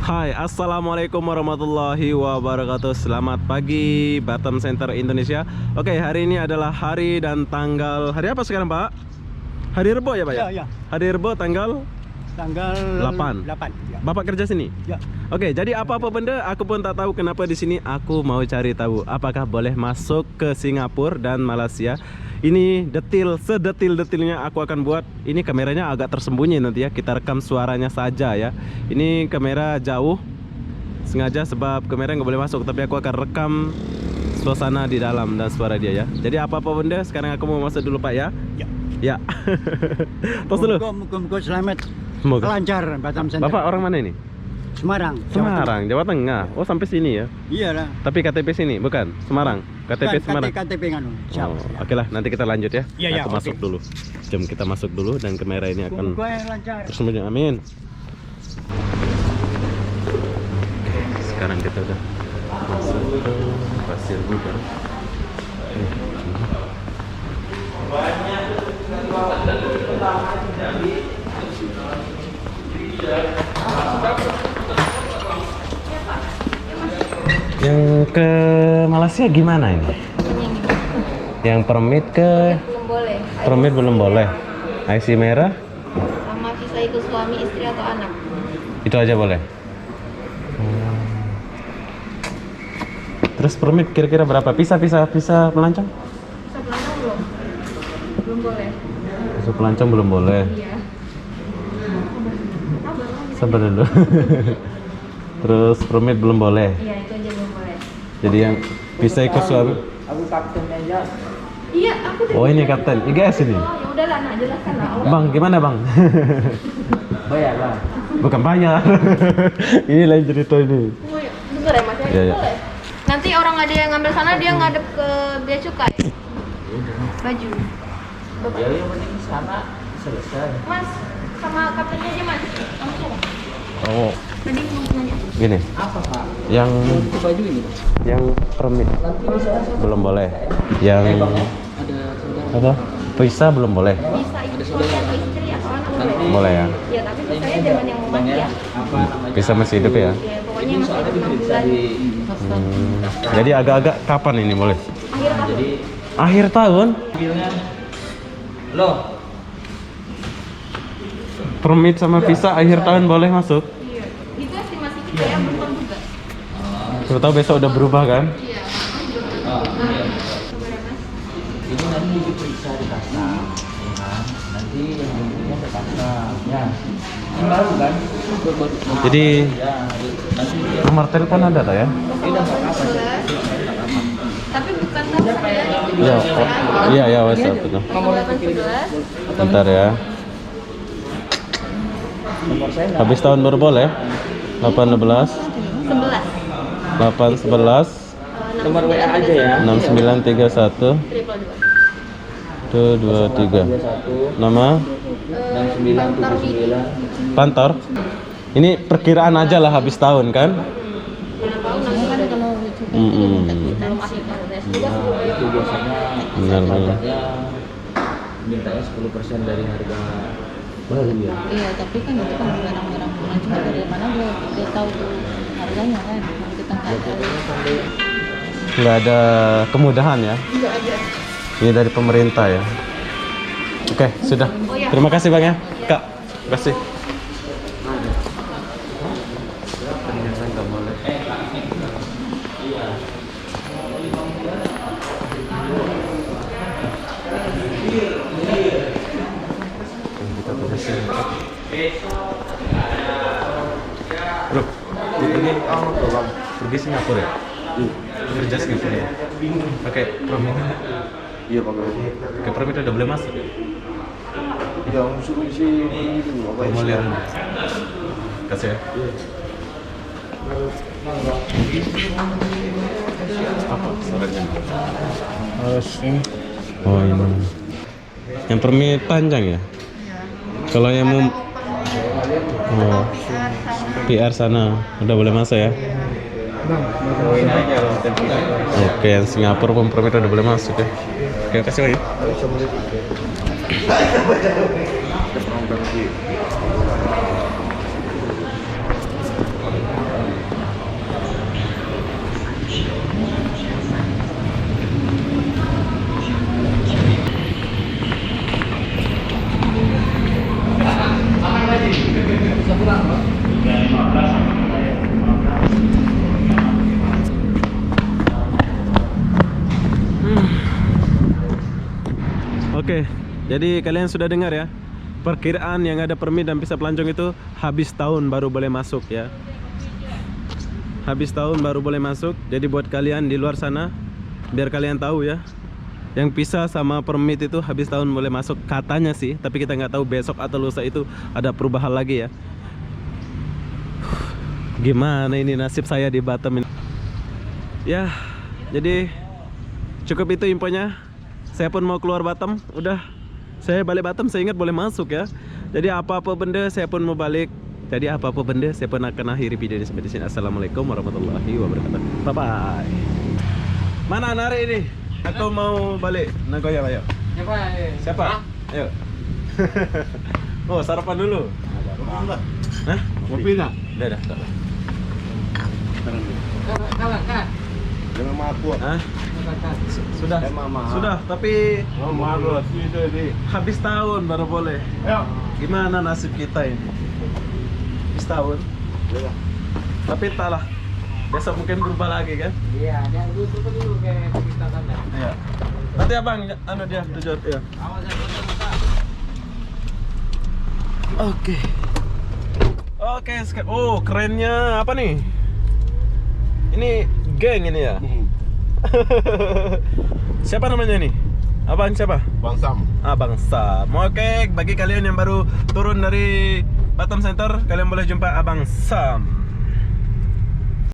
Hai, assalamualaikum warahmatullahi wabarakatuh. Selamat pagi Batam Center Indonesia. Oke, hari ini adalah hari dan tanggal. Hari apa sekarang, Pak? Hari Rebo ya, Pak ya? Ya. Hari Rebo tanggal 8. Ya. Bapak kerja sini? Ya. Oke, jadi apa benda aku pun tak tahu kenapa di sini. Aku mau cari tahu apakah boleh masuk ke Singapura dan Malaysia. Ini sedetil-detilnya aku akan buat. Ini kameranya agak tersembunyi nanti ya. Kita rekam suaranya saja ya. Ini kamera jauh sengaja sebab kamera nggak boleh masuk, tapi aku akan rekam suasana di dalam dan suara dia ya. Jadi apa benda sekarang aku mau masuk dulu, Pak ya. Ya. Tos dulu. Moga-moga selamat. Semoga. Lancar Batam Center. Bapak orang mana ini? Semarang. Semarang, Jawa Tengah. Oh, sampai sini ya. Iyalah. Tapi KTP sini, bukan? Semarang. KTP Semarang. KTP nganu. Siap. Oh, oke lah, nanti kita lanjut ya. Iya, Aku masuk oke. dulu. Jom kita masuk dulu dan kamera ini akan Moga lancar. terus menuju. Amin. Oke, sekarang kita udah masuk ke Pasir Gudang. Yang ke Malaysia gimana ini? Yang permit ke Belum boleh. permit belum boleh. IC merah Sama visa ikut suami, istri atau anak. itu aja boleh. Terus permit kira-kira berapa? Visa pelancong? Visa pelancong belum? Belum boleh. Visa pelancong belum boleh. Iya. Sabar dulu. Terus permit belum boleh. Iya, itu aja belum boleh. Jadi yang visa ikut suami. Aku kapten aja. Iya, aku Oh, ini kapten IGS ini. Oh, ya udahlah, nak jelaskan lah. Bang, gimana, Bang? Bayar lah. Bukan bayar. Ini lain cerita ini. Oh, ya. Bentar ya, Mas. Iya, iya. Boleh. Nanti orang ada yang ngambil sana, dia ngadep ke bea cukai. Baju. Ya yang penting sana selesai. Mas, sama kaptennya aja, Mas. Langsung. Oh, Tadi mau nanya. gini. Apa Pak? Yang Baju ini. yang permit belum boleh. Yang Ada apa? saudara. Visa belum boleh. Bisa ikut suami atau istri atau anak boleh. Boleh ya. Ya, tapi visanya jangan yang mau mati ya. Apa namanya? Visa masih hidup ya. Ya, pokoknya masih 6 bulan. Jadi agak-agak kapan ini boleh? Akhir tahun. Jadi Akhir tahun. mobilnya loh. Permit sama visa akhir tahun boleh masuk. Iya. Itu estimasi kita ya, belum juga. Siapa tahu besok udah berubah kan? Iya. Oh, iya. Sabar ya, Mas. Ini nanti diperiksa di kasam, ya kan? Nanti yang jemputnya ke kasam, ya. Ini baru kan? Jadi Ya, nanti dia nomor telepon ada tak ya? udah nggak apa sih? 11. Tapi bukan WhatsApp ya. Iya, iya ya WhatsApp betul. 0811. Bentar ya. Nomor saya nggak. Habis tahun baru boleh? 18 11. 811 Nomor WA aja ya. 6931 223. 21 Nama 6979. kantor. Ini perkiraan aja lah habis tahun kan? Belum akhir tahun ya. Nah, itu biasanya Benar, benar. pajaknya mintanya 10% dari harga baru ya. Iya, tapi kan itu kan barang-barang pulang juga dari mana dia tahu harganya kan. Kalau kita nggak tahu. Nggak ada kemudahan ya. Enggak ada. Ini dari pemerintah ya. Oke, sudah. Terima kasih Bang ya. Kak, terima kasih. Ternyata nggak boleh. Kita berhasil. Bro, ini pergi Singapura ya? Kerja Singapura ya? Oke, permit. Iya Pak Guru. Oke, permit udah boleh masuk ya? Yang suruh isi ini dulu apa Formulir. Kasih ya. Apa suratnya? Harus ini. Oh ini. Yang permit panjang ya? Kalau yang mau oh, PR sana udah boleh masuk ya? Oke, yang Singapura pun permit udah boleh masuk ya? Oke, kasih lagi. Jadi kalian sudah dengar ya, perkiraan yang ada permit dan visa pelancong itu habis tahun baru boleh masuk ya. Habis tahun baru boleh masuk. Jadi buat kalian di luar sana, biar kalian tahu ya, yang visa sama permit itu habis tahun boleh masuk katanya sih. Tapi kita nggak tahu besok atau lusa itu ada perubahan lagi ya. Gimana ini nasib saya di Batam ini. Ya, jadi cukup itu infonya. Saya pun mau keluar Batam. Udah, saya balik Batam, saya ingat boleh masuk ya. Jadi apa-apa benda saya pun mau balik. Jadi apa-apa benda saya pun akan akhiri video ini sampai di sini. Assalamualaikum warahmatullahi wabarakatuh. Bye bye. Mana Nari ini? Aku mau balik Nagoya, ayo. Siapa? Ayo. Oh, sarapan dulu. Hah? Kopi nak? Udah. Jangan mabuk. Hah? Sudah. Emang mahal. Sudah, tapi Oh, mahal itu di. habis tahun baru boleh. Ayo. Gimana nasib kita ini? Habis tahun. Ya. Tapi entahlah. Besok mungkin berubah lagi kan? Iya, dia dulu kayak kita kan. Iya. Nanti abang, anu dia tujuan ya. Oke. Oke, oh kerennya apa nih? Ini geng ini ya. Siapa namanya nih? Abang siapa? Bang Sam. Abang Sam. Oke, bagi kalian yang baru turun dari Batam Center, kalian boleh jumpa Abang Sam.